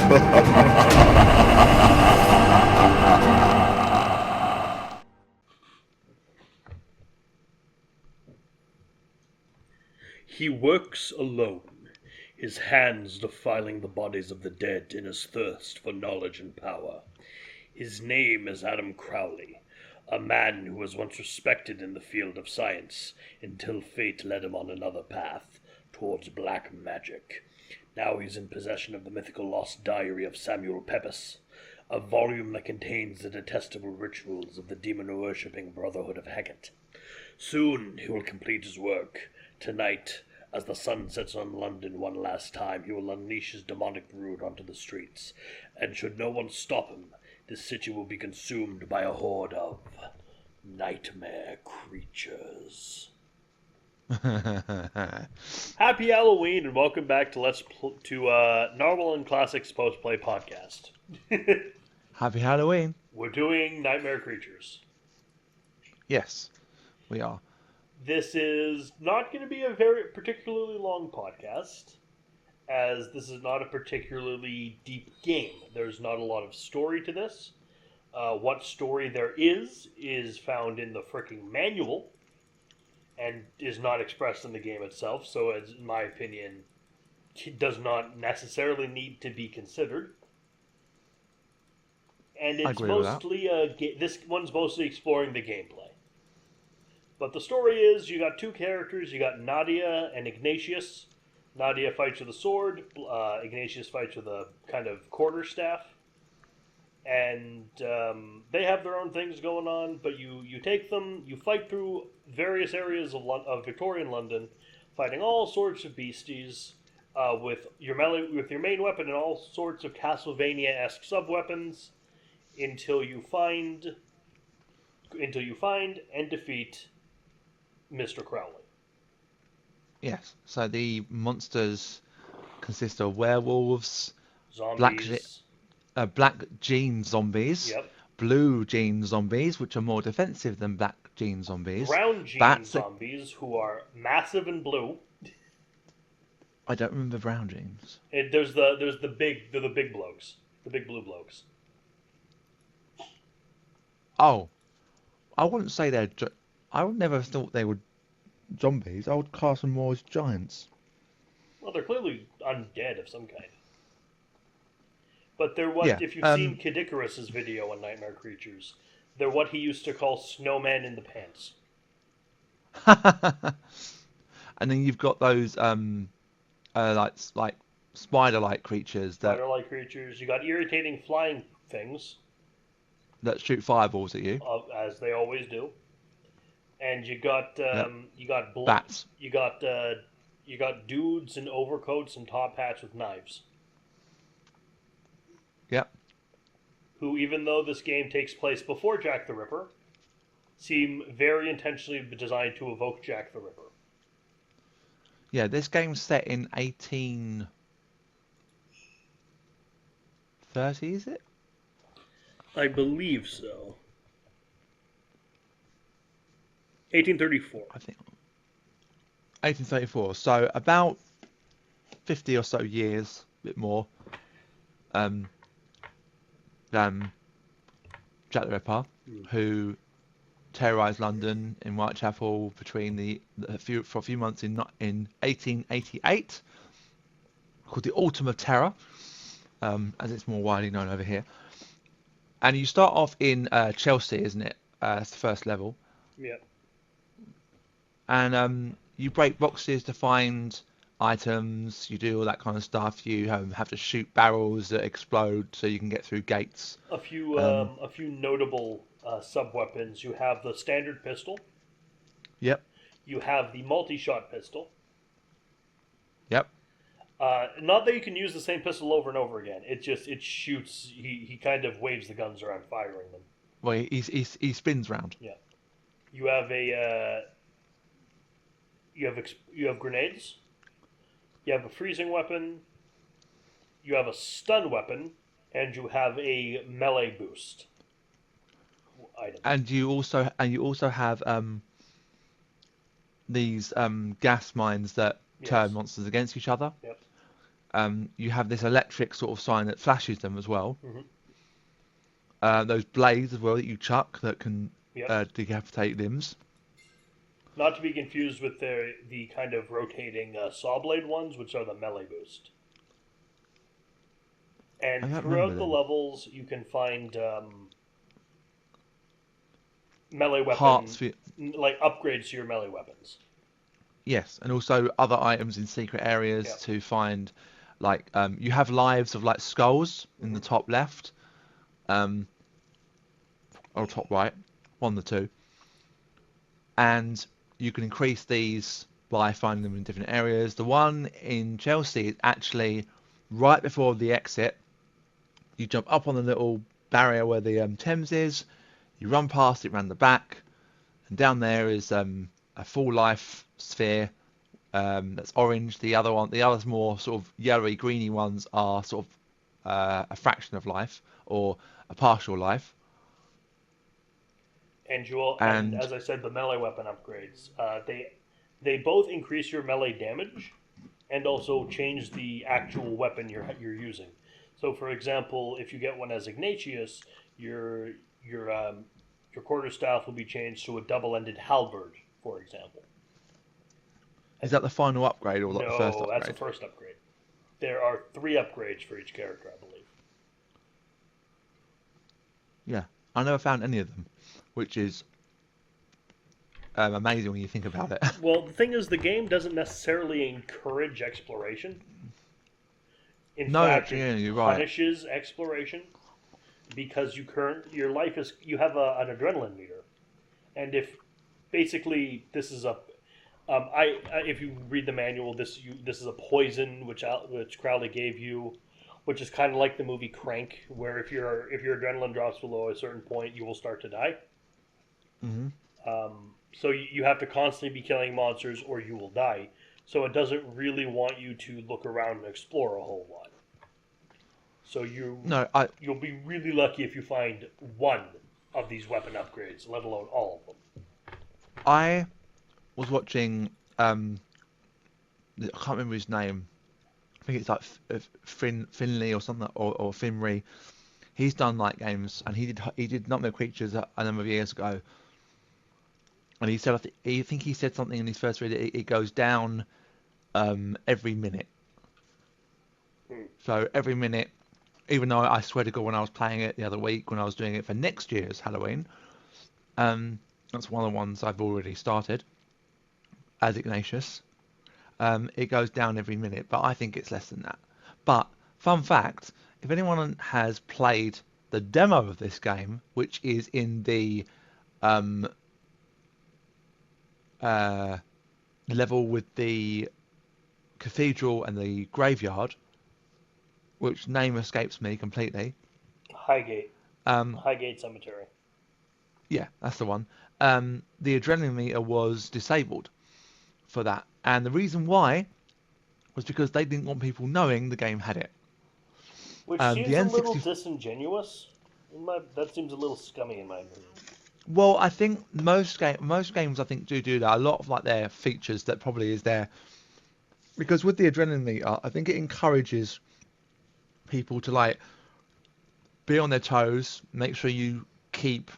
He works alone, his hands defiling the bodies of the dead in his thirst for knowledge and power. His name is Adam Crowley, a man who was once respected in the field of science until fate led him on another path towards black magic. Now he's in possession of the mythical lost diary of Samuel Pepys, a volume that contains the detestable rituals of the demon-worshipping Brotherhood of Hecate. Soon he will complete his work. Tonight, as the sun sets on London one last time, he will unleash his demonic brood onto the streets, and should no one stop him, this city will be consumed by a horde of nightmare creatures. Happy Halloween and welcome back to Narwhal and Classix Post Play Podcast. Happy Halloween. We're doing nightmare creatures. Yes, we are. This is not going to be a very particularly long podcast, as this is not a particularly deep game. There's not a lot of story to this. What story there is found in the fricking manual and is not expressed in the game itself, so as in my opinion, it does not necessarily need to be considered. And it's mostly this one's mostly exploring the gameplay. But the story is, you got two characters, you got Nadia and Ignatius. Nadia fights with a sword, Ignatius fights with a kind of quarterstaff. And they have their own things going on, but you take them, you fight through various areas of Victorian London, fighting all sorts of beasties, with your main weapon and all sorts of Castlevania-esque sub-weapons, until you find and defeat Mr. Crowley. Yes, so the monsters consist of werewolves, Zombies. black gene zombies, Yep. blue gene zombies, which are more defensive than black gene zombies. Brown gene zombies, who are massive and blue. I don't remember brown genes. They're the big blokes, the big blue blokes. Oh, I wouldn't say I would never thought they were zombies. I would class them more as giants. Well, they're clearly undead of some kind. But they're if you've seen Kid Icarus's video on Nightmare Creatures, they're what he used to call snowman in the pants. And then you've got those like spider-like creatures Spider-like creatures. You got irritating flying things that shoot fireballs at you, as they always do. And you got bats. You got dudes in overcoats and top hats with knives. Yep. Who, even though this game takes place before Jack the Ripper, seem very intentionally designed to evoke Jack the Ripper. Yeah, this game's set in 1830, is it? I believe so. 1834. I think 1834. So about 50 or so years, a bit more, than Jack the Ripper, who terrorised London in Whitechapel between for a few months in 1888, called the Autumn of Terror, as it's more widely known over here. And you start off in Chelsea, isn't it? That's the first level. Yeah. And you break boxes to find items. You do all that kind of stuff. You have to shoot barrels that explode so you can get through gates. A few notable sub-weapons. You have the standard pistol. Yep. You have the multi-shot pistol. Yep. Not that you can use the same pistol over and over again. It shoots. He kind of waves the guns around, firing them. Well, he spins round. Yeah. You have you have grenades. You have a freezing weapon. You have a stun weapon, and you have a melee boost item. And you also have these gas mines that turn monsters against each other. Yep. you have this electric sort of sign that flashes them as well. Hmm. Those blades as well that you chuck that can Yep. decapitate limbs. Not to be confused with the kind of rotating saw blade ones, which are the melee boost. I And don't remember throughout the them. levels, you can find melee Hearts weapon, for like upgrades to your melee weapons. yes, and also other items in secret areas Yep. to find. Like you have lives of like skulls in the Hmm. top left, um, or top right, one of the two, and you can increase these by finding them in different areas. The one in Chelsea is actually right before the exit. You jump up on the little barrier where the Thames is. You run past it round the back, and down there is a full life sphere that's orange. The others more sort of yellowy, greeny ones are sort of a fraction of life or a partial life. And And as I said, the melee weapon upgrades. They both increase your melee damage and also change the actual weapon you're using. So, for example, if you get one as Ignatius, your your um, your quarterstaff will be changed to a double-ended halberd, for example. is that the final upgrade or like the first No, that's the upgrade? first upgrade. There are three upgrades for each character, I believe. Yeah, I never found any of them, which is amazing when you think about it. Well, the thing is, the game doesn't necessarily encourage exploration. In No, fact, actually, it yeah, you're right. punishes exploration because your life is you have an adrenaline meter, and if basically this is a if you read the manual, this is a poison which Crowley gave you, which is kind of like the movie Crank, where if your adrenaline drops below a certain point, you will start to die. Hmm. So you have to constantly be killing monsters, or you will die. So it doesn't really want you to look around and explore a whole lot. So No, I you'll be really lucky if you find one of these weapon upgrades, let alone all of them. I was watching I can't remember his name. I think it's like Finley or something or Finry. He's done like games and he did Nightmare Creatures a number of years ago. And he said I think he said something in his first video. It goes down every minute. Hmm. So every minute, even though I swear to God, when I was playing it the other week, when I was doing it for next year's Halloween, that's one of the ones I've already started as Ignatius. It goes down every minute, but I think it's less than that. But fun fact, if anyone has played the demo of this game, which is in the um, uh, level with the cathedral and the graveyard, which name escapes me completely. Highgate, Um, Highgate Cemetery. yeah, that's the one. The adrenaline meter was disabled for that, and the reason why was because they didn't want people knowing the game had it. Which The seems a little N60. disingenuous. That seems a little scummy in my opinion. Well, I think most games I think do that. A lot of like their features that probably is there because with the adrenaline meter, I think it encourages people to like be on their toes, make sure you keep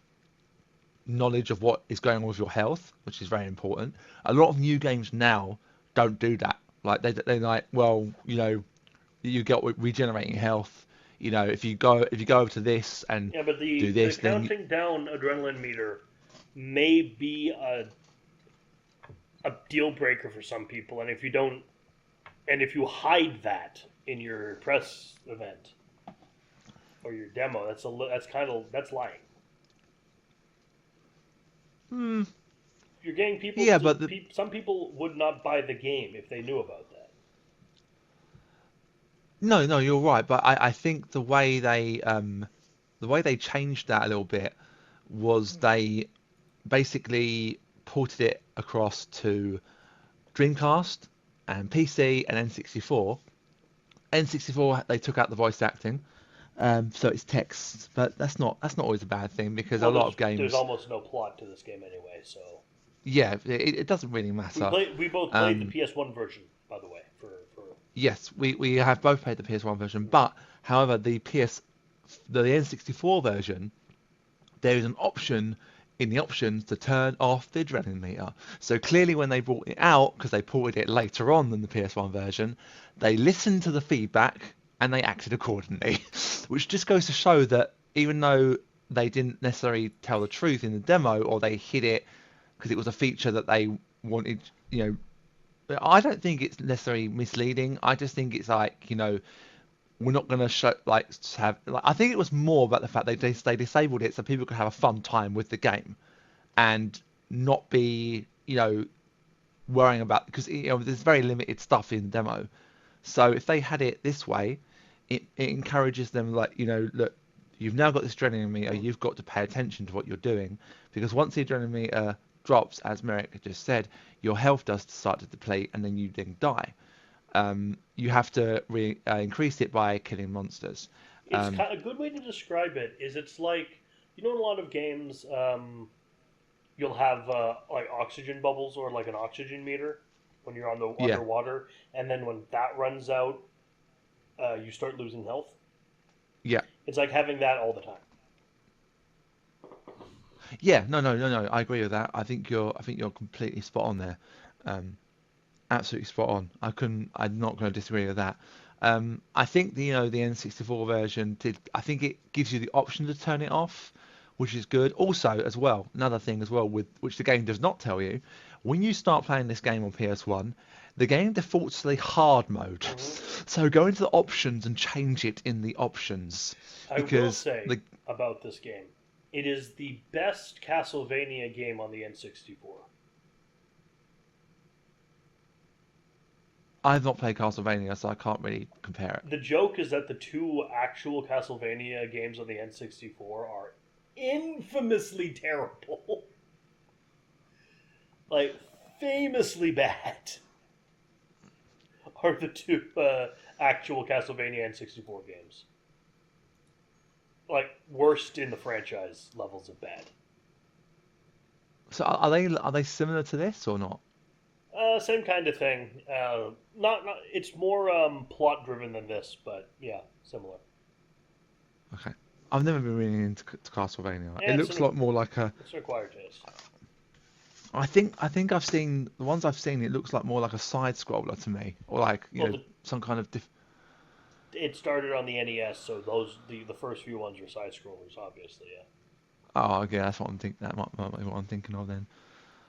knowledge of what is going on with your health, which is very important. A lot of new games now don't do that. Like they like, well, you get regenerating health. If you go over to this and Yeah, but do the this, then counting down adrenaline meter may be a deal breaker for some people, and if you hide that in your press event or your demo, that's lying. hmm, You're getting people yeah, to but some people would not buy the game if they knew about that. no, no, you're right. But I think the way they changed that a little bit was they basically ported it across to Dreamcast and PC and N64. N64 they took out the voice acting, so it's text, but that's not always a bad thing because a Well, lot of there's games, almost no plot to this game anyway, so yeah, it doesn't really matter. we both played the Um, PS1 version, by the way, for Yes, we have both played the PS1 version, but however, the N64 version, there is an option in the options to turn off the adrenaline meter. So clearly, when they brought it out, because they ported it later on than the PS1 version, they listened to the feedback and they acted accordingly, which just goes to show that even though they didn't necessarily tell the truth in the demo, or they hid it because it was a feature that they wanted, you I don't think it's necessarily misleading. I just think it's like, we're not going to show have. Like, I think it was more about the fact they disabled it so people could have a fun time with the game and not be, worrying about, because there's very limited stuff in the demo. So if they had it this way, it encourages them, like, look, you've now got this adrenaline meter, you've got to pay attention to what you're doing, because once the adrenaline meter drops, as Merrick had just said, your health does start to deplete and then you then die. You have to increase it by killing monsters. It's Um, kind of, a good way to describe it is it's like, in a lot of games, you'll have like oxygen bubbles or like an oxygen meter when you're on the yeah, underwater, and then when that runs out, you start losing health. yeah, It's like having that all the time. yeah. No, no, no, no. I agree with that. I think you're completely spot on there. Um, Absolutely spot on. I'm not going to disagree with that. I think the N64 version did. I think it gives you the option to turn it off, which is good. Also, as well, another thing as well with which the game does not tell you, when you start playing this game on PS1, the game defaults to the hard mode. Hmm. So go into the options and change it in the options, I will because say about this game, it is the best Castlevania game on the N64. I've not played Castlevania, so I can't really compare it. The joke is that the two actual Castlevania games on the N64 are infamously terrible. Like, famously bad are the two actual Castlevania N64 games. Like, worst in the franchise levels of bad. So are they similar to this or not? Same kind of thing. Not it's more plot driven than this, but yeah, similar. Okay. I've never been really into Castlevania. Yeah, It looks a lot more like a. it's an acquired taste. I think I've seen the ones I've seen. It looks like more like a side scroller to me, or like Well, some kind of. it started on the NES, so the first few ones are side scrollers, obviously. Yeah, Oh, okay, that's what I'm thinking. That might be what I'm thinking of then.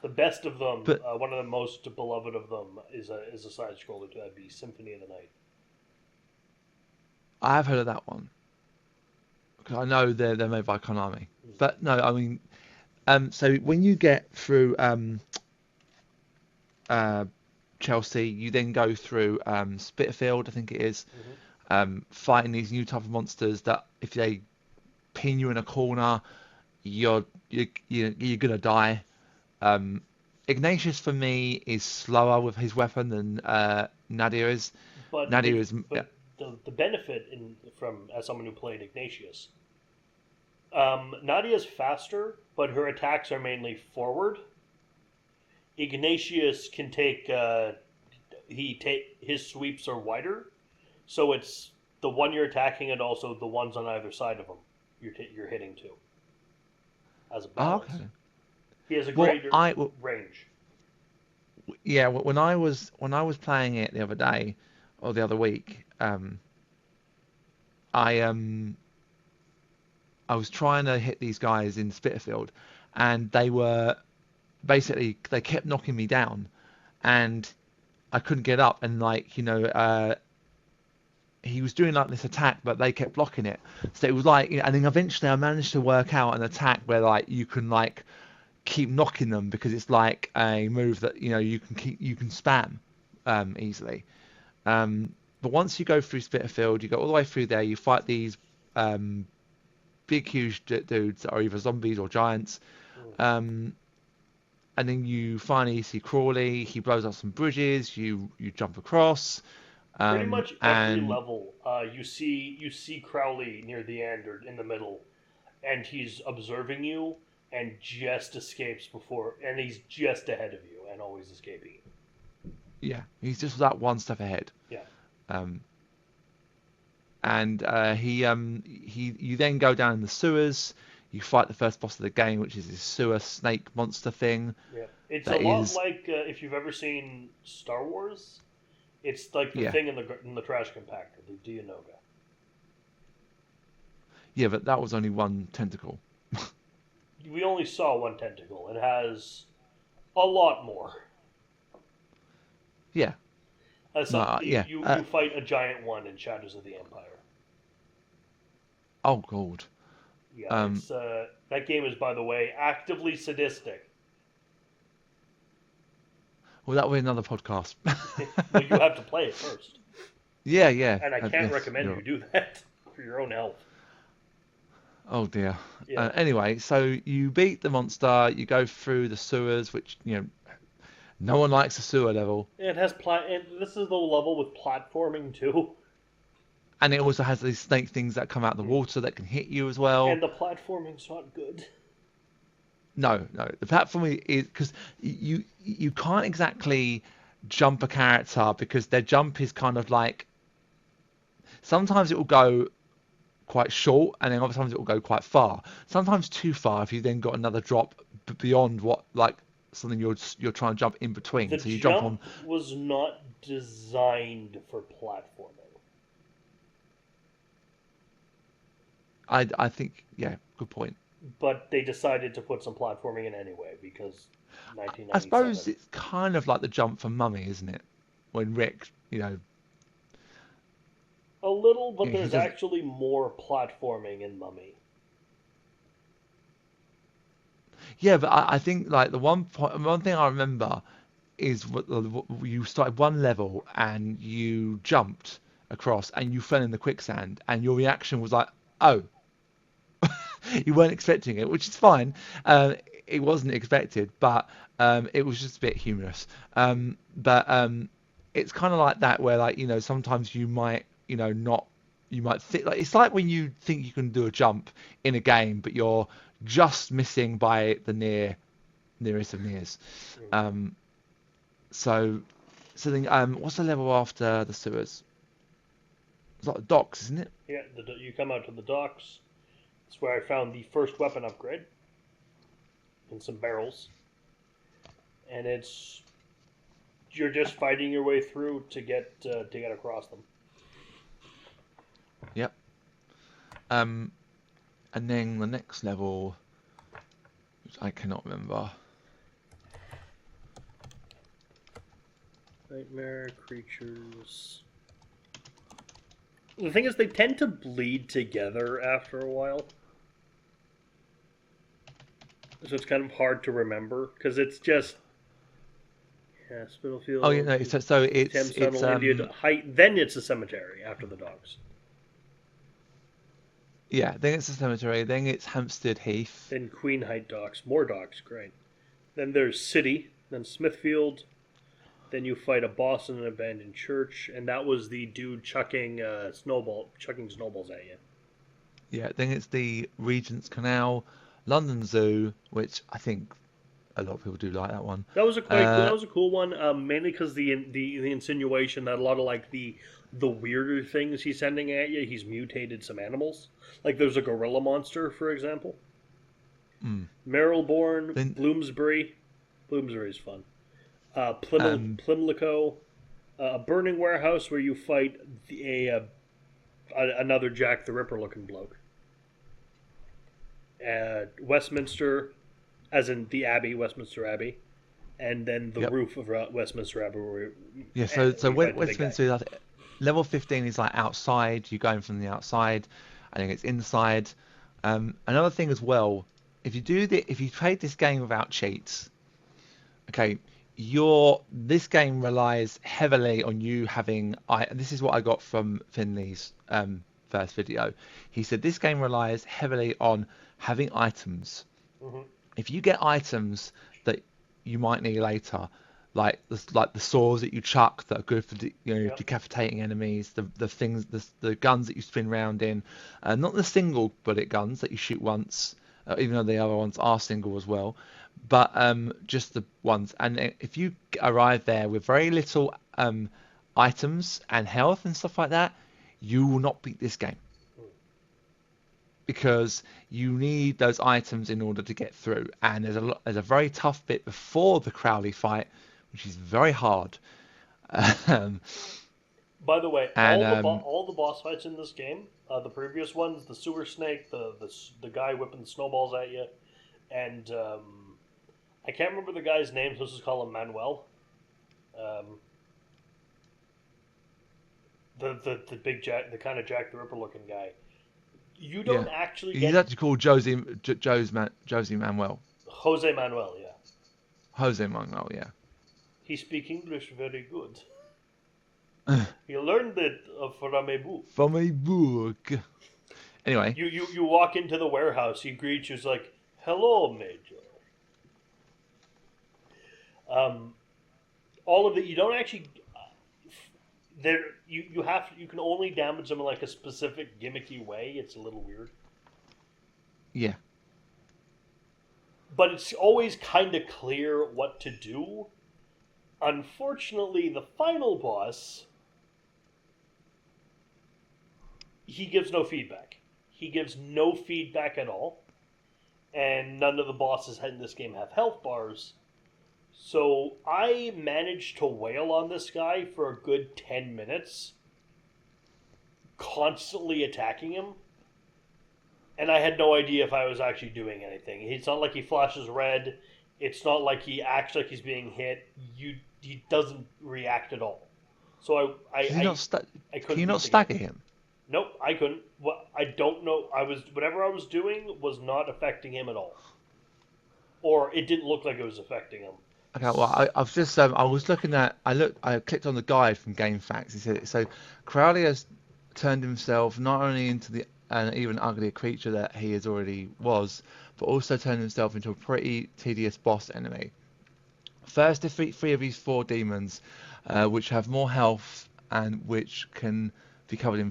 the best of them, But one of the most beloved of them, is a side scroller. That'd be Symphony of the Night. I have heard of that one because I know they're made by Konami. Mm. But no, I mean, so when you get through uh, Chelsea, you then go through Spitalfield, I think it is, Hmm. fighting these new type of monsters that if they pin you in a corner, you're gonna die. Um, Ignatius for me is slower with his weapon than Nadia is. But Nadia the is but the benefit in from as someone who played Ignatius, Nadia's faster, but her attacks are mainly forward. Ignatius can take his sweeps are wider, so it's the one you're attacking and also the ones on either side of him you're hitting to as a balance. okay. He has a Well, greater range. yeah, when I was playing it the other day or the other week, I I was trying to hit these guys in Spitalfield, and they kept knocking me down, and I couldn't get up, and like he was doing like this attack, but they kept blocking it. So it was like, and then eventually I managed to work out an attack where like you can like keep knocking them because it's like a move that you can spam easily. But once you go through Spitalfield, you go all the way through there. You fight these um, big, huge dudes that are either zombies or giants. Mm. Um, and then you finally see Crawley. He blows up some bridges. You jump across. Pretty much every And level, you see Crowley near the end or in the middle, and he's observing you and just escapes before, and he's just ahead of you and always escaping you. yeah, he's just that one step ahead. Yeah. Um, and you then go down in the sewers. You fight the first boss of the game, which is this sewer snake monster thing. Yeah, it's a That lot is, like if you've ever seen Star Wars. It's like the yeah, thing in the trash compactor, the Dianoga. yeah, but that was only one tentacle. We only saw one tentacle. It has a lot more. Yeah, no, yeah. You fight a giant one in Shadows of the Empire. Oh god. Yeah, Um, it's that game is, by the way, actively sadistic. well, that'll be another podcast. Well, you have to play it first, Yeah, yeah. and I can't Yes, recommend you do that for your own health. oh dear. Yeah, Anyway, so you beat the monster. You go through the sewers, which no one likes a sewer level, it has and this is the level with platforming too. and it also has these snake things that come out of the Mm. water that can hit you as well. And the platforming's not good. No, no. The platform is because you can't exactly jump a character because their jump is kind of like sometimes it will go quite short and then other times it will go quite far. Sometimes too far if you then got another drop beyond what like something you're trying to jump in between. The So you jump on. jump was not designed for platforming. I think yeah, good point. But they decided to put some platforming in anyway because I suppose 1997. it's kind of like the jump from Mummy, isn't it? When Rick, A little, but he there's does. actually more platforming in Mummy. Yeah, but I think like the one thing I remember is you started one level and you jumped across and you fell in the quicksand and your reaction was like, oh, you weren't expecting it, which is fine. It wasn't expected, but it was just a bit humorous. But it's kind of like that where like sometimes you might not you might think like it's like when you think you can do a jump in a game, but you're just missing by the nearest of nears. Mm. Um, so so then what's the level after the sewers? It's like the docks, isn't it? Yeah, you come out to the docks. That's where I found the first weapon upgrade and some barrels. And it's you're just fighting your way through to get across them. Yep. Um, and then the next level, which I cannot remember. Nightmare creatures. The thing is, they tend to bleed together after a while, so it's kind of hard to remember because it's just Oh, you Spitalfield, know, so it's Thames Tunnel, India Height. Then it's a cemetery after the dogs. yeah. Then it's the cemetery. Then it's Hampstead Heath. Then Queen Height docks, more docks, great. Then there's City, then Smithfield. Then you fight a boss in an abandoned church, and that was the dude chucking snowballs at you. Yeah. Then it's the Regent's Canal, London Zoo, which I think a lot of people do like that one. That was a quite cool. That Uh, was a cool one, mainly because the insinuation that a lot of like the weirder things he's sending at you, he's mutated some animals. Like there's a gorilla monster, for example. mm, Marylebourne, then Bloomsbury. Bloomsbury's fun. um, Plimlico, a burning warehouse where you fight another Jack the Ripper looking bloke. Westminster, as in the Abbey, Westminster Abbey, and then the yep. roof of Westminster Abbey Yeah. So where you fight the big guy. Westminster level 15 is like outside. You're going from the outside. I think it's inside. Another thing as well, if you played this game without cheats, okay, this game relies heavily on you having. This is what I got from Finley's first video. He said this game relies heavily on having items. Hmm. If you get items that you might need later, like the saws that you chuck that are good for Yep. decapitating enemies, the things the guns that you spin round in, not the single bullet guns that you shoot once, even though the other ones are single as well, but just the ones. And if you arrive there with very little items and health and stuff like that, you will not beat this game because you need those items in order to get through. And there's a very tough bit before the Crowley fight, which is very hard. Um, By the way, and all the boss fights in this game, the previous ones, the sewer snake, the guy whipping the snowballs at you, and I can't remember the guy's name, so let's just call him Manuel. Um, the big Jack, the kind of Jack the Ripper looking guy. You yeah, don't actually he's get actually called Josie Manuel. Jose Manuel. Yeah, Jose Manuel, yeah. he speaks English very good. He learned it from a book. From a book. Anyway, You walk into the warehouse. He greets you. He's like, "Hello, Major." Um, all of it. You don't actually. There, you can only damage them in like a specific gimmicky way. It's a little weird, yeah. but it's always kind of clear what to do. Unfortunately, the final boss, he gives no feedback. He gives no feedback at all, and none of the bosses in this game have health bars. So I managed to wail on this guy for a good 10 minutes, constantly attacking him, and I had no idea if I was actually doing anything. It's not like he flashes red. It's not like he acts like he's being hit. He doesn't react at all. So Can you not I can couldn't you beat not the game. stagger him? Nope, I couldn't. What I don't know. I was whatever I was doing was not affecting him at all, or it didn't look like it was affecting him. Okay, well, I've just I was looking at I clicked on the guide from GameFAQs. It said so. Crowley has turned himself not only into the an even uglier creature that he has already was, but also turned himself into a pretty tedious boss enemy. First, defeat three of these four demons, which have more health and which can be covered in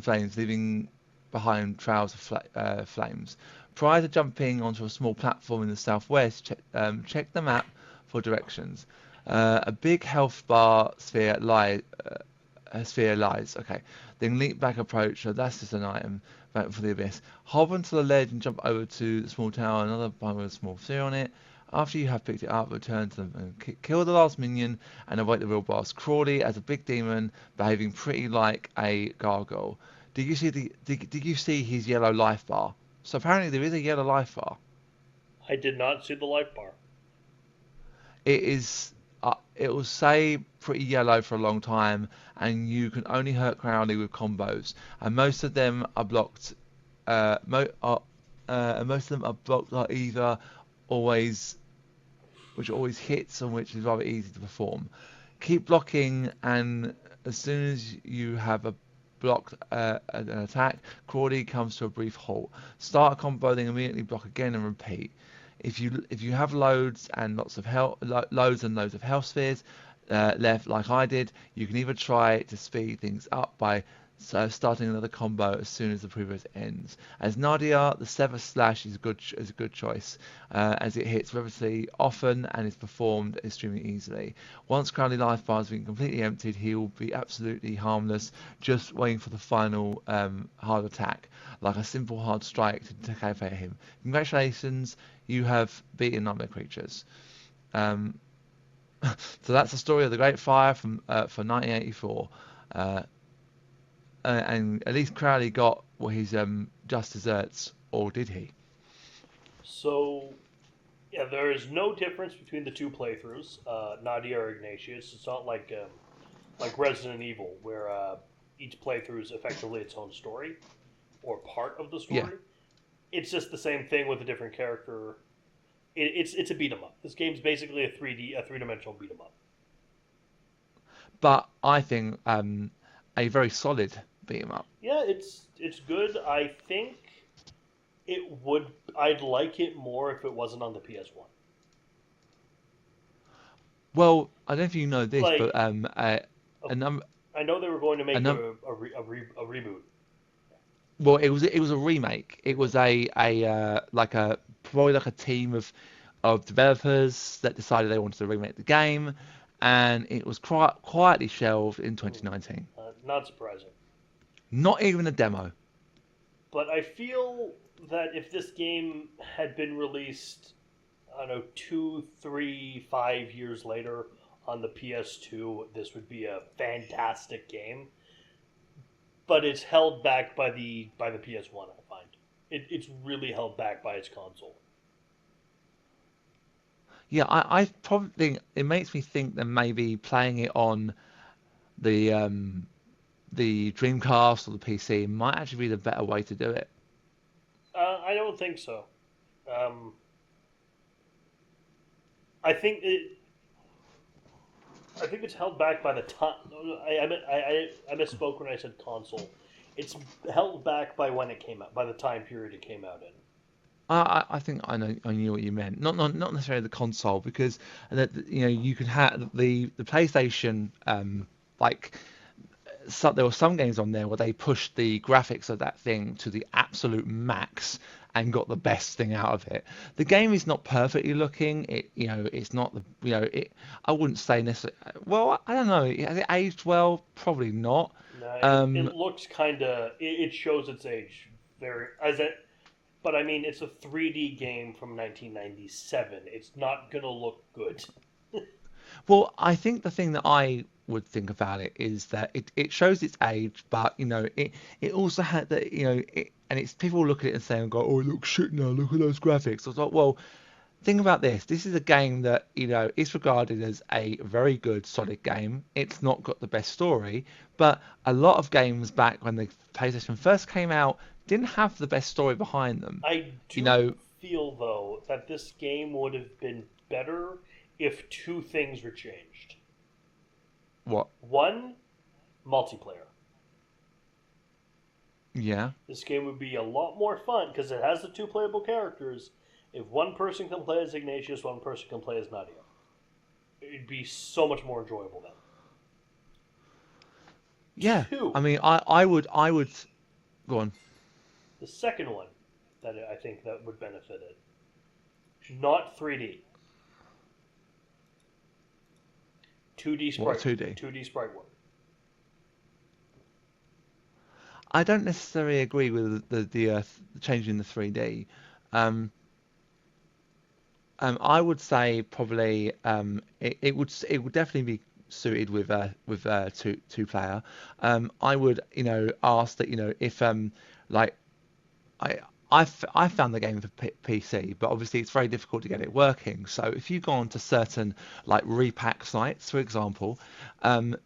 flames, leaving behind trails of flames. Prior to jumping onto a small platform in the southwest, check the map for directions. A big health bar sphere lies. Okay. Then leap back approach. So that's just an item back for the abyss. Hover onto the ledge and jump over to the small tower. Another bar with a small sphere on it. After you have picked it up, return to them and kill the last minion and await the real boss. Crawley as a big demon, behaving pretty like a gargoyle. Did you see his yellow life bar? So apparently there is a yellow life bar. I did not see the life bar. It is it will say pretty yellow for a long time, and you can only hurt Crowley with combos, and most of them are blocked. Most of them are blocked are either always which always hits and which is rather easy to perform. Keep blocking, and as soon as you have a blocked an attack, Crawley comes to a brief halt. Start a combo, then immediately block again and repeat. If you have loads and lots of health, loads and loads of health spheres left, like I did, you can either try to speed things up by starting another combo as soon as the previous ends. As Nadia, the Sever Slash is a good choice, as it hits relatively often and is performed extremely easily. Once Crowley life bar has been completely emptied, he will be absolutely harmless, just waiting for the final hard attack, like a simple hard strike to decapitate him. Congratulations, you have beaten nightmare creatures. Um, so that's the story of the Great Fire for 1984. And at least Crowley got what his just desserts, or did he? So yeah, there is no difference between the two playthroughs, Nadia or Ignatius. It's not like Resident Evil, where each playthrough is effectively its own story or part of the Yeah, story. It's just the same thing with a different character. It's a beat 'em up. This game's basically a three dimensional beat 'em up. but I think a very solid beat 'em up. Yeah, it's good. I think it would. I'd like it more if it wasn't on the PS1. Well, I don't know if you know this, but Like, a num I know they were going to a make num a reboot. well, it was a remake. It was a like a probably like a team of developers that decided they wanted to remake the game, and it was quietly shelved in Hmm. 2019. Not surprising. Not even a demo. But I feel that if this game had been released, I don't know, 2, 3, 5 years later on the PS2, this would be a fantastic game. But it's held back by the PS1. I find it's really held back by its console. Yeah, I probably think it makes me think that maybe playing it on the the Dreamcast or the PC might actually be the better way to do it. I don't think so. Um, I think it, I think it's held back by the time. I misspoke when I said console. It's held back by when it came out, by the time period it came out in. I think I knew what you meant. Not necessarily the console because you know you could have the PlayStation like there were some games on there where they pushed the graphics of that thing to the absolute max and got the best thing out of it. The game is not perfectly looking. It's not the I wouldn't say necessarily. Well, I don't know. Has it aged well? Probably not. No, it Um, looks kind of. It shows its age very as it. But I mean, it's a 3D game from 1997. It's not gonna look good. Well, I think the thing that I would think about it is that it shows its age, but it also had that and it's people look at it and say and go, oh, it looks shit now. Look at those graphics. I was like, well, think about this. This is a game that is regarded as a very good, solid game. It's not got the best story, but a lot of games back when the PlayStation first came out didn't have the best story behind them. I You do know feel though that this game would have been better if two things were changed. what? One, multiplayer. Yeah. This game would be a lot more fun because it has the two playable characters. If one person can play as Ignatius, one person can play as Nadia. It'd be so much more enjoyable then. Yeah. I Two, mean, I would go on. the second one that I think that would benefit it, not 3D, 2D What sprite, 2D? 2D sprite work. I don't necessarily agree with the changing the 3D. Um, I would say probably it would definitely be suited with two player. I would ask that if like I I found the game for PC, but obviously it's very difficult to get it working. So if you go on to certain like repack sites, for example,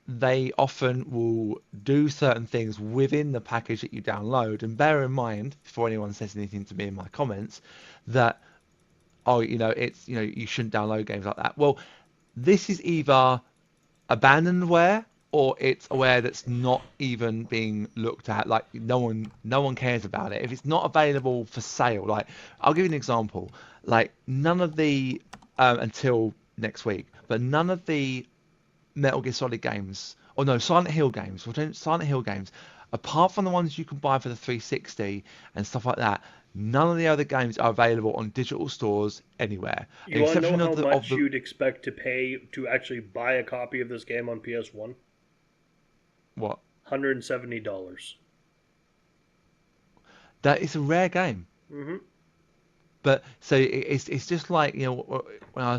they often will do certain things within the package that you download. And bear in mind, before anyone says anything to me in my comments, that oh, it's you shouldn't download games like that. Well, this is either abandonware or it's aware that's not even being looked at. Like no one cares about it if it's not available for sale. Like I'll give you an example. Like none of the until next week, but none of the Metal Gear Solid games, or no, Silent Hill games, Silent Hill games, apart from the ones you can buy for the 360 and stuff like that, none of the other games are available on digital stores anywhere. An You want to know exception how of much the you'd expect to pay to actually buy a copy of this game on PS1? what? $170. That is a rare game. Mm-hmm. But so it's just like when I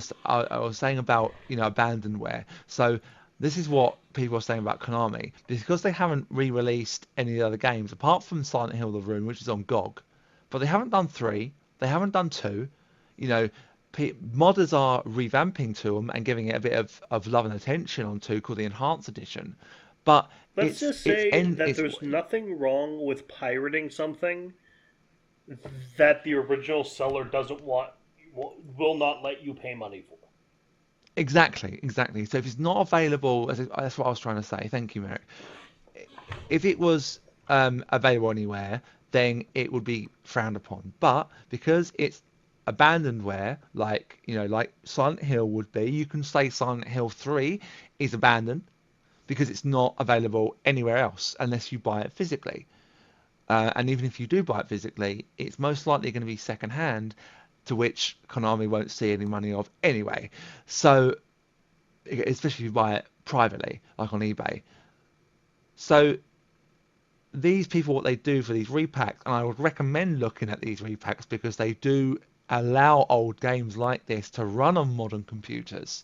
was saying about abandonware. So this is what people are saying about Konami because they haven't re-released any of the other games apart from Silent Hill: The Room, which is on GOG, but they haven't done three, they haven't done two. You know, modders are revamping to them and giving it a bit of love and attention on two called the Enhanced Edition, but Let's just say that it's there's nothing wrong with pirating something that the original seller doesn't want, will not let you pay money for. exactly. So if it's not available, that's what I was trying to say. Thank you, Merrick. If it was available anywhere, then it would be frowned upon. But because it's abandonware, like Silent Hill would be, you can say Silent Hill 3 is abandoned because it's not available anywhere else unless you buy it physically. And even if you do buy it physically, it's most likely going to be second hand, to which Konami won't see any money of anyway. So especially if you buy it privately, like on eBay. So these people, what they do for these repacks, and I would recommend looking at these repacks because they do allow old games like this to run on modern computers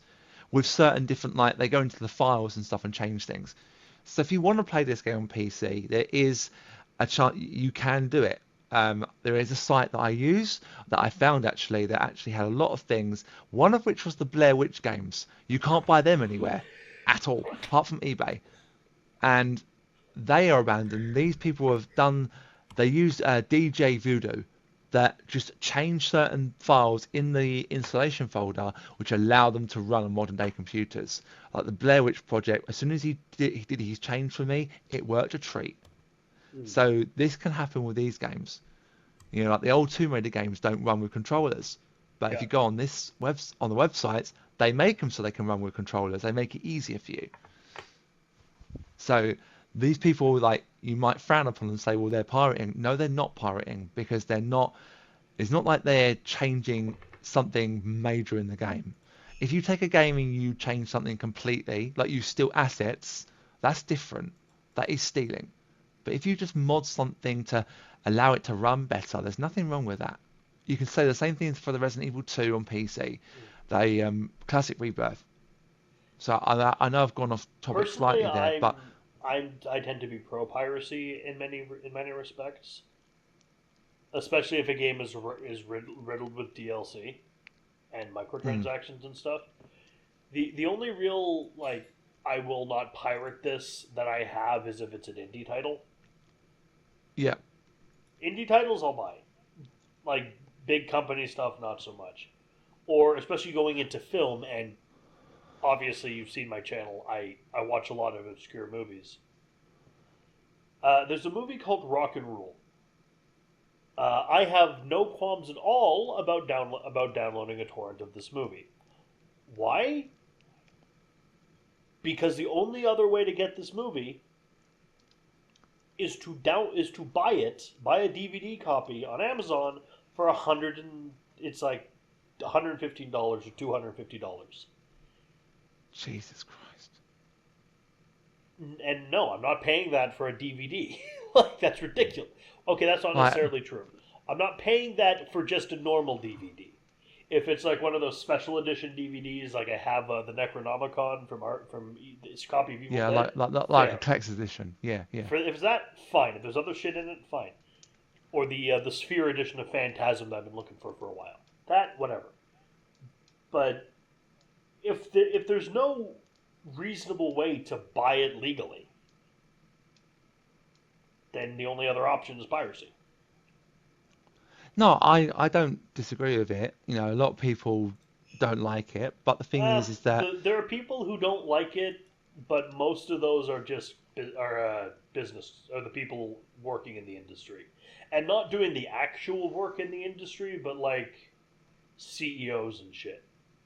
with certain different, like they go into the files and stuff and change things. So if you want to play this game on PC, there is a chance you can do it. There is a site that I use that I found actually that actually had a lot of things. One of which was the Blair Witch games. You can't buy them anywhere at all, apart from eBay. And they are abandoned. These people have done. They use DJ Voodoo that just change certain files in the installation folder, which allow them to run on modern day computers. Like the Blair Witch Project, as soon as he did his change for me, it worked a treat. Mm. So this can happen with these games. You know, like the old Tomb Raider games don't run with controllers, but if Yeah. you go on on the websites, they make them so they can run with controllers. They make it easier for you. So these people, like, you might frown upon and say, well, they're pirating. No, they're not pirating because they're not. It's not like they're changing something major in the game. If you take a game and you change something completely, like you steal assets, that's different. That is stealing. But if you just mod something to allow it to run better, there's nothing wrong with that. You can say the same thing for the Resident Evil 2 on PC, Mm. the Classic Rebirth. So I know I've gone off topic Personally, slightly there, but I tend to be pro piracy in many respects, especially if a game is riddled with DLC and mm, microtransactions and stuff. The only real like I will not pirate this that I have is if it's an indie title. yeah, Indie titles I'll buy. Like big company stuff, not so much. Or especially going into film, and obviously you've seen my channel. I watch a lot of obscure movies. There's a movie called Rock and Roll. I have no qualms at all about downloading a torrent of this movie. Why? Because the only other way to get this movie is to buy a DVD copy on Amazon for it's like $115 or $250. Jesus Christ. And no, I'm not paying that for a DVD. Like that's ridiculous. Okay, that's not Like, necessarily true. I'm not paying that for just a normal DVD. If it's like one of those special edition DVDs, like I have the Necronomicon from this copy of Evil yeah, Dead, like a fair. collector's edition. Yeah, yeah, For if it's that, fine. If there's other shit in it, fine. Or the Sphere edition of Phantasm that I've been looking for a while. That whatever. But if there's no reasonable way to buy it legally, then the only other option is piracy. No, I don't disagree with it. You know, a lot of people don't like it, but the thing is that There are people who don't like it, but most of those are business or the people working in the industry, and not doing the actual work in the industry, but like CEOs and shit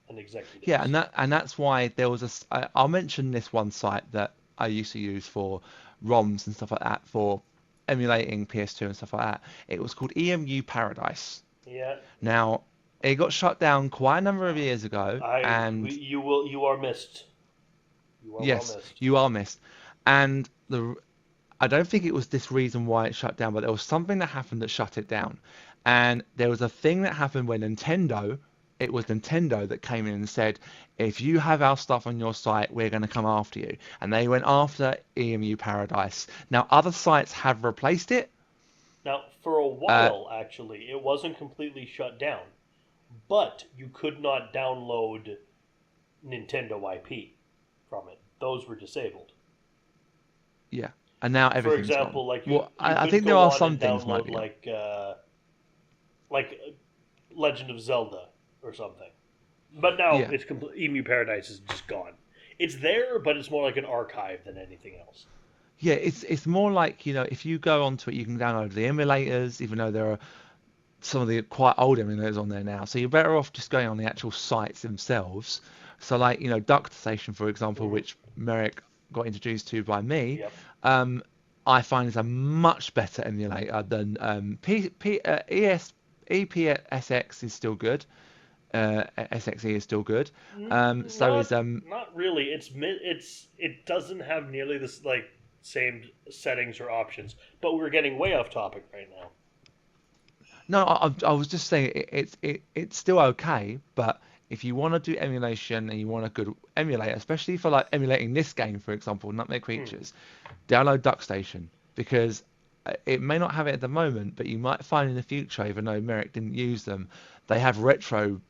and yeah, executives. and that's why there was I'll mention this one site that I used to use for ROMs and stuff like that for emulating PS2 and stuff like that. It was called EMU Paradise. Yeah, Now, it got shut down quite a number of years ago, and you are missed. You are well yes, missed. you are missed. And I don't think it was this reason why it shut down, but there was something that happened that shut it down. And there was a thing that happened when it was Nintendo that came in and said, if you have our stuff on your site, we're going to come after you. And they went after EMU Paradise. Now, other sites have replaced it. Now, for a Uh, while, actually, it wasn't completely shut down, but you could not download Nintendo IP from it. Those were disabled. yeah. And now For everything's gone. example, like Well, you I couldn't think there go are on some and things might download be gone. like Legend of Zelda or something. But now Yeah. it's complete. Emu Paradise is just gone. It's there, but it's more like an archive than anything else. Yeah, it's more like, if you go onto it, you can download the emulators, even though there are some of the quite old emulators on there now. So you're better off just going on the actual sites themselves. So like, Duct Station, for example, Mm-hmm. which Merrick got introduced to by me, Yep. um, I find is a much better emulator than EPSX is still good. SXE is still good. So is Not not really. It doesn't have nearly this like same settings or options. But we're getting way off topic right now. No, I was just saying it's still okay, but if you want to do emulation and you want a good emulator, especially for like emulating this game, for example, Nutmeg Hmm. Creatures, download DuckStation because it may not have it at the moment, but you might find in the future, even though Merrick didn't use them, they have retro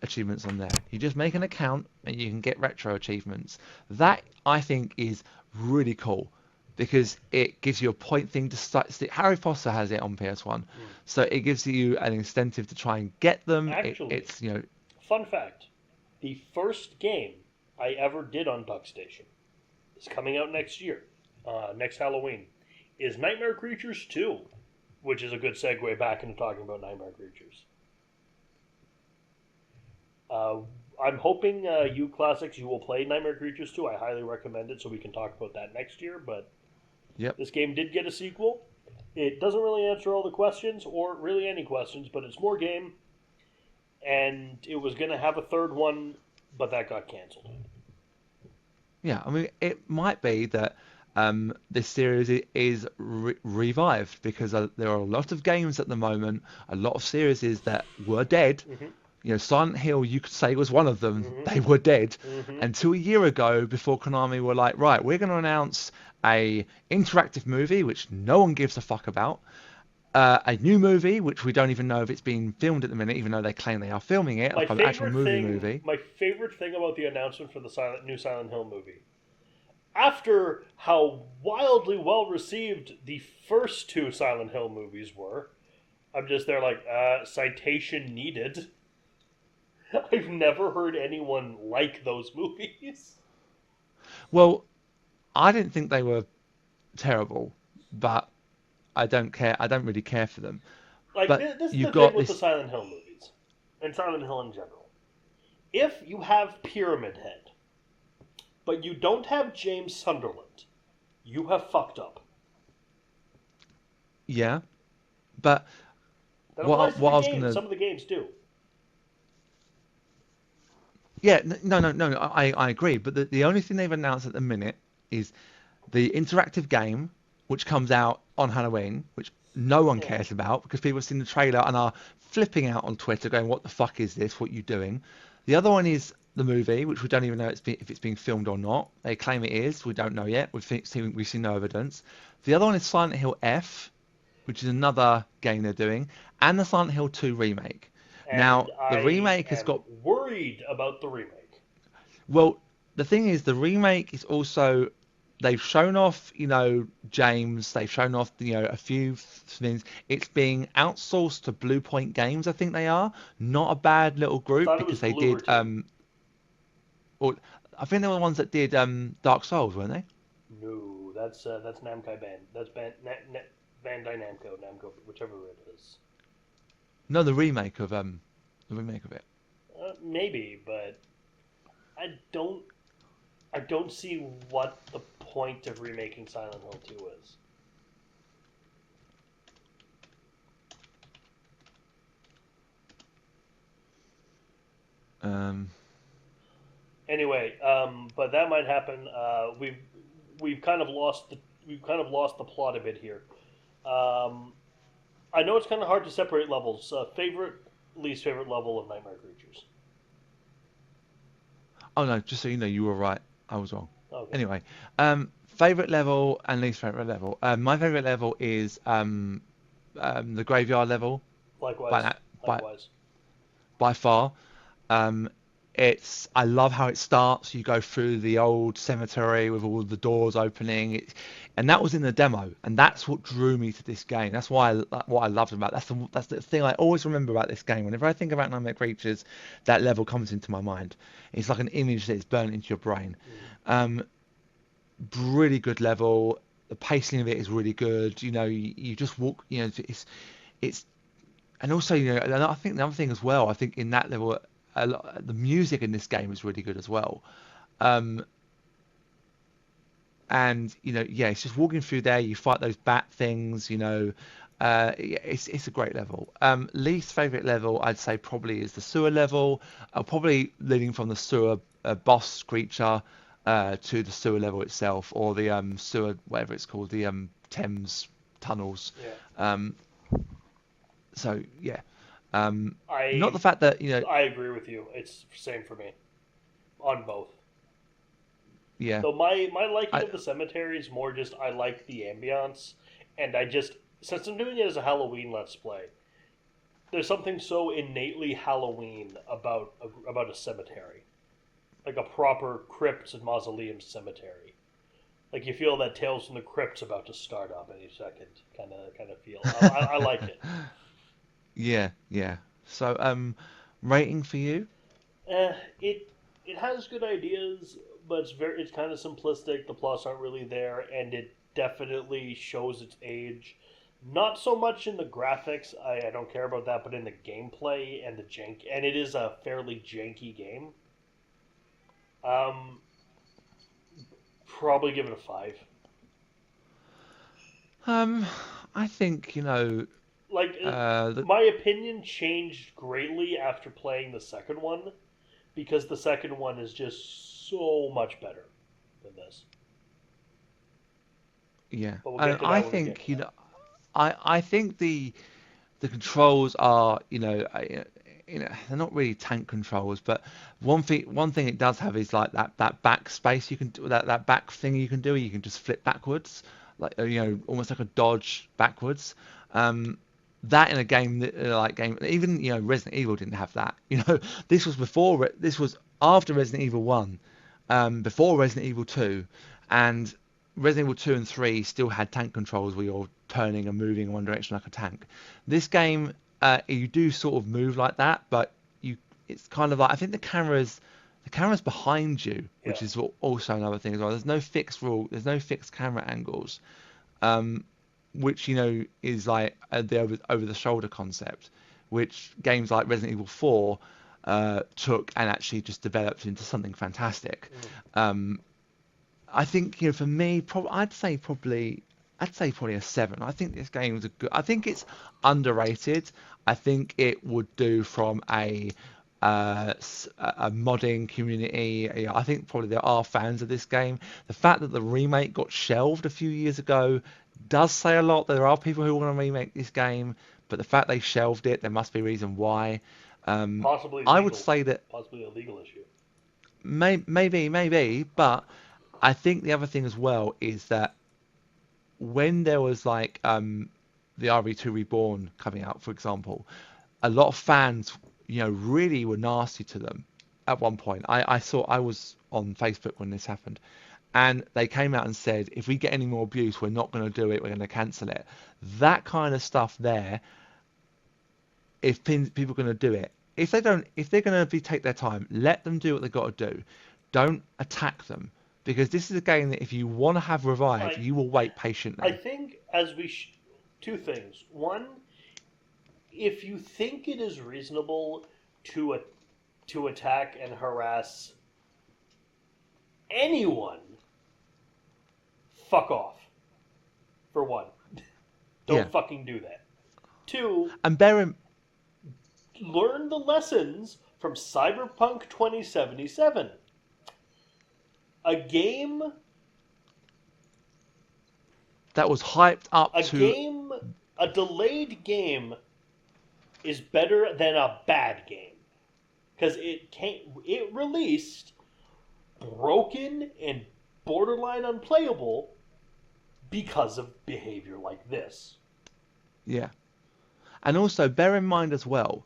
achievements on there. You just make an account and you can get retro achievements. That I think is really cool because it gives you a point thing to start. Harry Potter has it on PS1, Hmm. so it gives you an incentive to try and get them. Actually, It's, you know, fun fact: the first game I ever did on DuckStation is coming out next year, next Halloween, is Nightmare Creatures 2, which is a good segue back into talking about Nightmare Creatures. Uh, I'm hoping you Classics you will play Nightmare Creatures 2. I highly recommend it, so we can talk about that next year. But yep. this game did get a sequel. It doesn't really answer all the questions, or really any questions, but it's more game, and it was going to have a third one, but that got canceled. Yeah, I mean, it might be that this series is revived because there are a lot of games at the moment, a lot of series that were dead. Mm-hmm. You know, Silent Hill, you could say was one of them. Mm-hmm. They were dead Mm-hmm. until a year ago before Konami were like, right, we're going to announce a interactive movie which no one gives a fuck about. A new movie which we don't even know if it's being filmed at the minute, even though they claim they are filming it, like an actual movie. My favorite thing about the announcement for the new Silent Hill movie, after how wildly well received the first two Silent Hill movies were, I'm just there like, citation needed. I've never heard anyone like those movies. Well, I didn't think they were terrible, but I don't care. I don't really care for them. Like, But this is you the thing got with the this. Silent Hill movies, and Silent Hill in general. If you have Pyramid Head, but you don't have James Sunderland, you have fucked up. Yeah, but That applies to what the I was games. gonna. Some of the games do. Yeah, no. I agree. But the only thing they've announced at the minute is the interactive game, which comes out on Halloween, which no one Hmm. cares about because people have seen the trailer and are flipping out on Twitter, going, "What the fuck is this? What are you doing?" The other one is the movie, which we don't even know if it's being filmed or not. They claim it is. We don't know yet. We've seen no evidence. The other one is Silent Hill F, which is another game they're doing, and the Silent Hill 2 remake. And Now, the I remake has am got, worried about the remake. well, the thing is, the remake is also, they've shown off, James, they've shown off, a few things. It's being outsourced to Blue Point Games, I think they are. Not a bad little I group thought it was because they Bloober did, Team. or I think they were the ones that did Dark Souls, weren't they? No, that's Namco Band. That's Bandai Namco, whichever it is. No, the remake of it. Maybe, but I don't I don't see what the point of remaking Silent Hill 2 is. Um, Anyway, but that might happen. We've kind of lost the plot a bit here. Um, I know it's kind of hard to separate levels. Favorite, least favorite level of Nightmare Creatures. oh no, just so you know, you were right. I was wrong. Okay, Anyway, favorite level and least favorite level. My favorite level is the graveyard level by likewise, that, by likewise. by far. Um, I love how it starts. You go through the old cemetery with all the doors opening, and that was in the demo, and that's what drew me to this game. That's what I loved about. That's the thing I always remember about this game. Whenever I think about Nightmare Creatures, that level comes into my mind. It's like an image that's burnt into your brain. Mm. Um, really good level. The pacing of it is really good. You just walk. It's and also, and I think the other thing as well, I think in that level, the music in this game is really good as well. Um, and yeah, it's just walking through there. You fight those bat things. Yeah, it's a great level. Least favorite level, I'd say probably is the sewer level. Probably leading from the sewer boss creature to the sewer level itself, or the sewer, whatever it's called, the Thames tunnels. Yeah. Um, so yeah, um, not the I fact that, you know, I agree with you. It's same for me on both. yeah, Though my liking I of the cemetery is more just I like the ambiance, and I just since I'm doing it as a Halloween let's play, there's something so innately Halloween about a cemetery, like a proper crypts and mausoleum cemetery. Like you feel that Tales from the Crypt's about to start up any second, kind of feel. I like it. yeah, yeah. So rating for you? Eh, it it has good ideas, but it's kind of simplistic. The plots aren't really there, and it definitely shows its age. Not so much in the graphics, I don't care about that, but in the gameplay and the jank, and it is a fairly janky game. Um, Probably give it a five. Um, I think, Like the my opinion changed greatly after playing the second one because the second one is just so much better than this. yeah, But we'll get and to I that when we get think, to that. I think the controls are, they're not really tank controls, but one thing it does have is like that back space you can do, that back thing you can do. You can just flip backwards, like almost like a dodge backwards. Um, that in a game that like game even Resident Evil didn't have that. This was this was after Resident Evil 1, before Resident Evil 2, and Resident Evil 2 and 3 still had tank controls where you're turning and moving in one direction like a tank. This game, you do sort of move like that, but it's kind of like, I think the camera's behind you, Yeah. which is also another thing as well. There's no fixed camera angles, um, which is like the over the shoulder concept, which games like Resident Evil 4 took and actually just developed into something fantastic. Mm. Um, I think for me, I'd say probably a seven. I think this game was a good. I think it's underrated. I think it would do from a modding community. I think probably there are fans of this game. The fact that the remake got shelved a few years ago does say a lot. There are people who want to remake this game, but the fact they shelved it, there must be a reason why. Um, Possibly I would legal. say that Possibly a legal issue. maybe, but I think the other thing as well is that when there was like the RE2 Reborn coming out, for example, a lot of fans, really were nasty to them at one point. I was on Facebook when this happened, and they came out and said, if we get any more abuse, we're not going to do it. We're going to cancel it. That kind of stuff there. If people are going to do it, if they're going to take their time, let them do what they got to do. Don't attack them, because this is a game that if you want to have revive, I you will wait I patiently. think two things. One, if you think it is reasonable to to attack and harass anyone, fuck off. For one, Yeah, don't fucking do that. Two, and bear in learn the lessons from Cyberpunk 2077. A game that was hyped up a to. game a delayed game is better than a bad game because it released broken and borderline unplayable because of behavior like this. Yeah, and also bear in mind as well,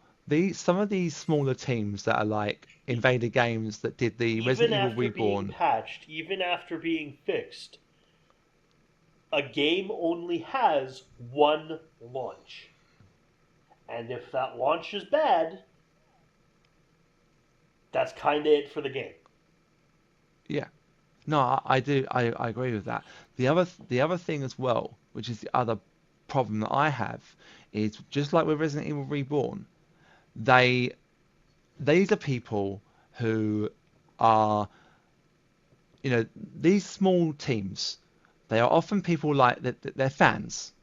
some of these smaller teams that are like Invader Games that did the Even Resident Evil after being Reborn. patched, even after being fixed, a game only has one launch. And if that launch is bad, that's kind of it for the game. Yeah, no, I do, I agree with that. The other thing as well, which is the other problem that I have, is just like with Resident Evil Reborn, they these are people who are, these small teams. They are often people like that, they're fans,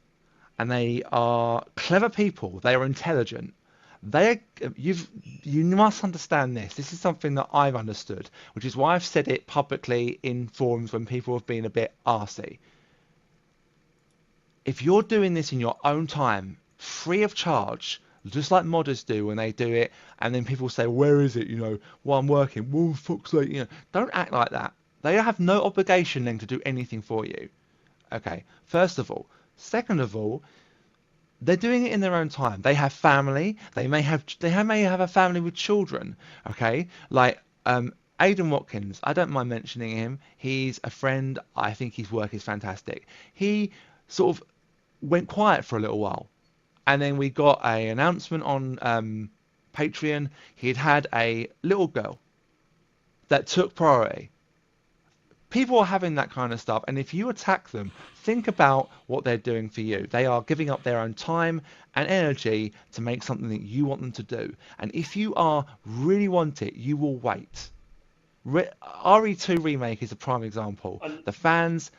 and they are clever people. They are intelligent, You must understand this. This is something that I've understood, which is why I've said it publicly in forums when people have been a bit arsey. If you're doing this in your own time, free of charge, just like modders do when they do it, and then people say, "Where is it?" While I'm working. Well, fuck's sake, Don't act like that. They have no obligation then to do anything for you. Okay, first of all. Second of all, they're doing it in their own time. They have family. May have a family with children. Okay, like Aidan Watkins. I don't mind mentioning him. He's a friend. I think his work is fantastic. He sort of went quiet for a little while, and then we got a announcement on Patreon. He'd had a little girl that took priority. People are having that kind of stuff, and if you attack them, think about what they're doing for you. They are giving up their own time and energy to make something that you want them to do. And if you are really want it, you will wait. RE2 Remake is a prime example. The fans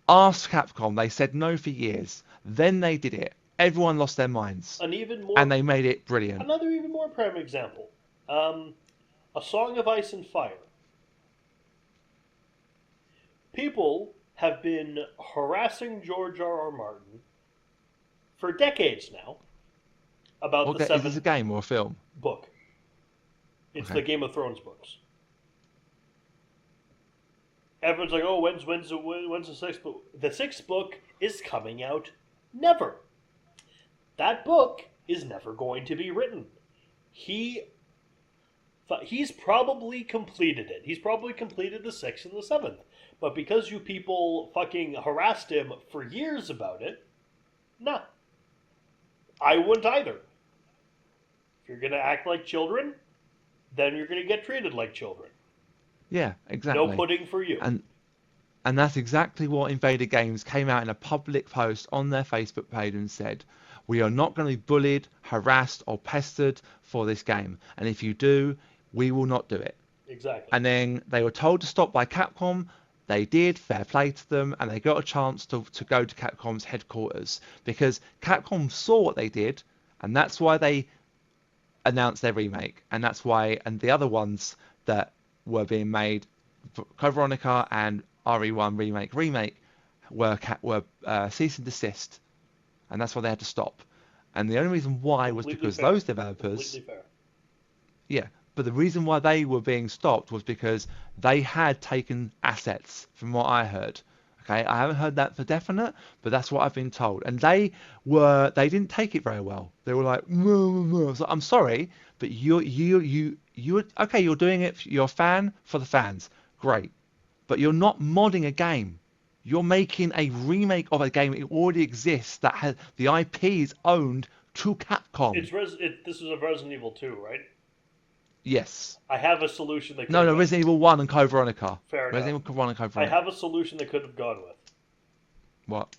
asked Capcom, they said no for years. Then they did it. Everyone lost their minds. And they made it brilliant. Another even more prime example. A Song of Ice and Fire. People have been harassing George R.R. Martin for decades now about the seventh. Is this a game or a film? Book. It's the Game of Thrones books. Everyone's like, "Oh, when's the sixth book?" The sixth book is coming out never. That book is never going to be written. He's probably completed it. He's probably completed the sixth and the seventh. But because you people fucking harassed him for years about it, nah. I wouldn't either. If you're going to act like children, then you're going to get treated like children. Yeah, exactly. No pudding for you. And that's exactly what Invader Games came out in a public post on their Facebook page and said, "We are not going to be bullied, harassed, or pestered for this game. And if you do, we will not do it." Exactly. And then they were told to stop by Capcom. They did, fair play to them, and they got a chance to go to Capcom's headquarters because Capcom saw what they did, and that's why they announced their remake, and that's why, and the other ones that were being made, Code Veronica and RE1 remake were cease and desist, and that's why they had to stop. And the only reason why was because those developers, yeah. But the reason why they were being stopped was because they had taken assets, from what I heard. Okay, I haven't heard that for definite, but that's what I've been told. And they didn't take it very well. They were like, so I'm sorry, but you okay, you're doing it. You're a fan for the fans, great, but you're not modding a game. You're making a remake of a game that already exists that has the IP is owned to Capcom. This is a Resident Evil 2, right? Yes. I have a solution that could No, Resident Evil 1 and Code Veronica. Fair enough. Resident Evil 1 and Code Veronica. I have a solution they could have gone with. What?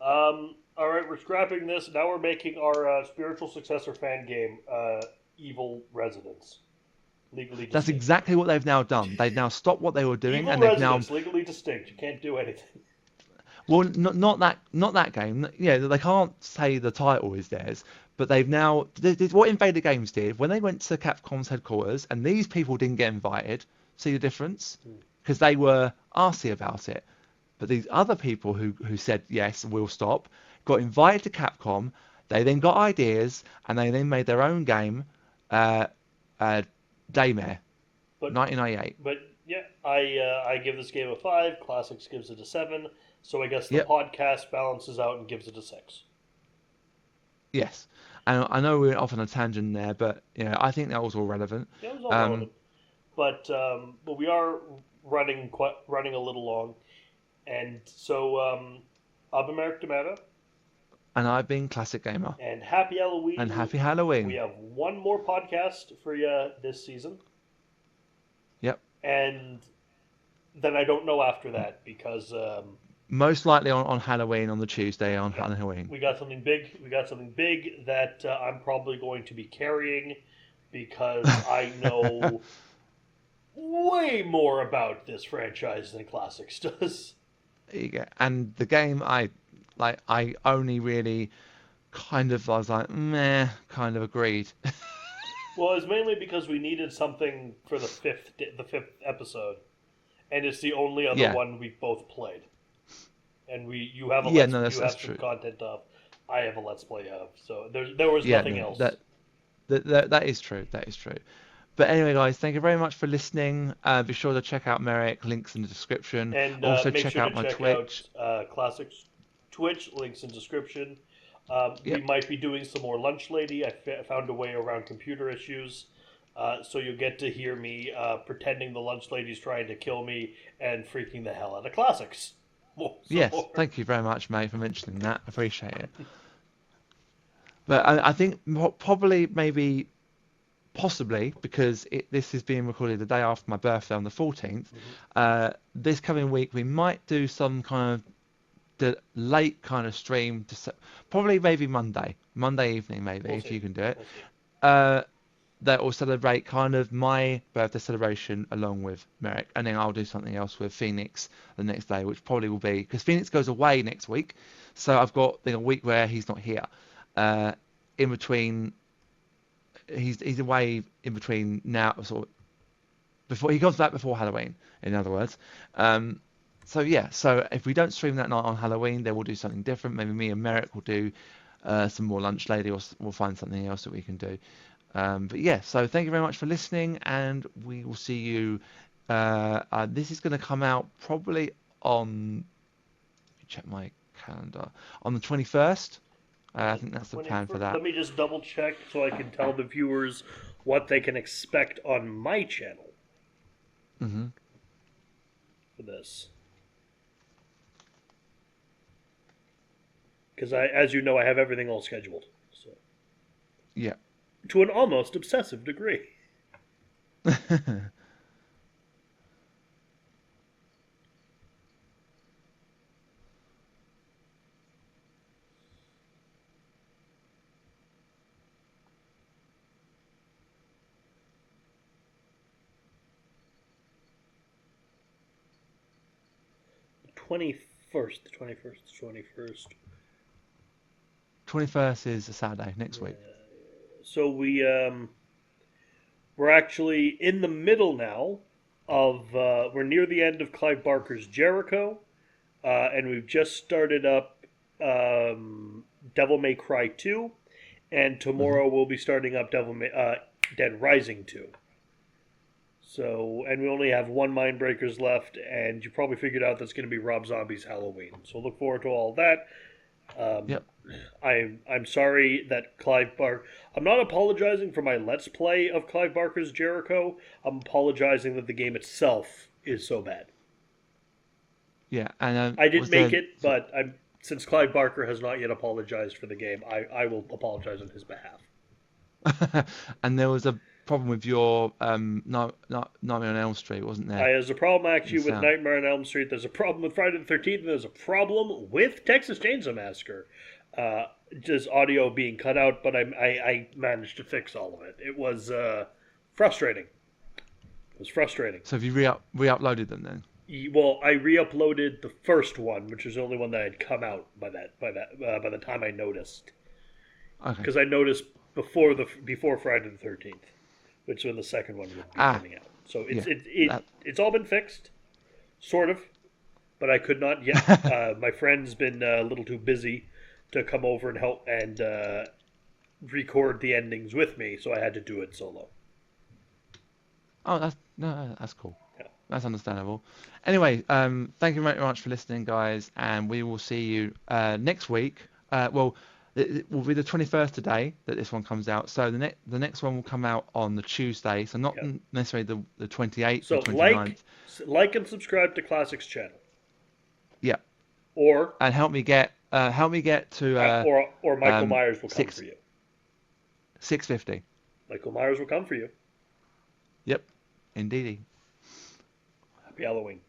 Alright, we're scrapping this. Now we're making our spiritual successor fan game, Evil Residence. Legally distinct. That's exactly what they've now done. They've now stopped what they were doing, Evil and they've Residence, now legally distinct. You can't do anything. Well, not that game. Yeah, they can't say the title is theirs, but they've now what Invader Games did when they went to Capcom's headquarters, and these people didn't get invited. See the difference? Because they were arsy about it. But these other people who said yes, we'll stop, got invited to Capcom. They then got ideas, and they then made their own game, Daymare, 1998. But yeah, I give this game a 5. Classix gives it a 7. So I guess the podcast balances out and gives it a 6. Yes, and I know we went off on a tangent there, but I think that was all relevant. Yeah, it was all relevant. But we are running a little long, and so I've been Merrick D'Amato. And I've been Classic Gamer. And happy Halloween. And happy Halloween. We have one more podcast for you this season. Yep. And then I don't know after that because most likely on Halloween, on the Tuesday on Halloween. We got something big. We got something big that I'm probably going to be carrying because I know way more about this franchise than Classix does. And the game I only really kind of, I was like, meh, kind of agreed. Well, it's mainly because we needed something for the fifth episode, and it's the only other Yeah. one we've both played. And you have a Yeah, let's no, you that's have some true. content of, I have a let's play of, so there was Yeah, nothing no, else. that is true. That is true. But anyway, guys, thank you very much for listening. Be sure to check out Merrick. Links in the description. And Also, make check sure to out my check out Twitch. Classix Twitch, links in description. We Yep. might be doing some more Lunch Lady. I found a way around computer issues. So you'll get to hear me pretending the Lunch Lady's trying to kill me and freaking the hell out of Classix. Yes, thank you very much, mate, for mentioning that. Appreciate it. But I think probably, maybe, possibly, because this is being recorded the day after my birthday on the 14th, this coming week we might do some kind of late kind of stream, probably maybe Monday evening, maybe, We'll if see. you can do it. We'll see. That will celebrate kind of my birthday celebration along with Merrick, and then I'll do something else with Phoenix the next day, which probably will be because Phoenix goes away next week, so I've got a week where he's not here. In between, he's away in between now, sort of before he comes back before Halloween. In other words, so yeah. So if we don't stream that night on Halloween, then we'll do something different. Maybe me and Merrick will do some more Lunch Lady, or we'll find something else that we can do. But yeah, so thank you very much for listening, and we will see you. This is going to come out probably on. Let me check my calendar. On the 21st. I think that's the plan for that. Let me just double check so I can tell the viewers what they can expect on my channel for this. Because as you know, I have everything all scheduled. So. Yeah. To an almost obsessive degree. 21st. 21st is a Saturday next week. So we're actually in the middle now of we're near the end of Clive Barker's Jericho, and we've just started up Devil May Cry 2, and tomorrow we'll be starting up Dead Rising 2. So, and we only have one Mindbreakers left, and you probably figured out that's going to be Rob Zombie's Halloween. So look forward to all that. Yep. I'm sorry that Clive Barker. I'm not apologizing for my Let's Play of Clive Barker's Jericho. I'm apologizing that the game itself is so bad. Yeah, and I didn't make it, but since Clive Barker has not yet apologized for the game, I will apologize on his behalf. And there was a problem with your Nightmare on Elm Street, wasn't there? There's a problem actually with Nightmare on Elm Street. There's a problem with Friday the 13th, and there's a problem with Texas Chainsaw Massacre. Just audio being cut out, but I managed to fix all of it. It was frustrating. It was frustrating. So have you re-uploaded them then? Well, I re-uploaded the first one, which was the only one that had come out by the time I noticed. Okay. Because I noticed before Friday the 13th, which is when the second one would be coming out. So it's all been fixed, sort of, but I could not yet. My friend's been a little too busy to come over and help and record the endings with me, so I had to do it solo. Oh, that's cool. Yeah. That's understandable. Anyway, thank you very much for listening, guys, and we will see you next week. Well, it will be the 21st today that this one comes out. So the next one will come out on the Tuesday, so not necessarily the 28th so or 29th. Like and subscribe to Classix channel. Yeah. And help me get to or Michael Myers will come for you. 650. Michael Myers will come for you. Yep, indeedy. Happy Halloween.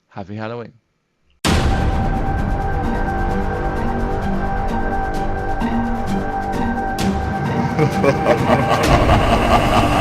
Happy Halloween. Ha ha ha ha ha ha!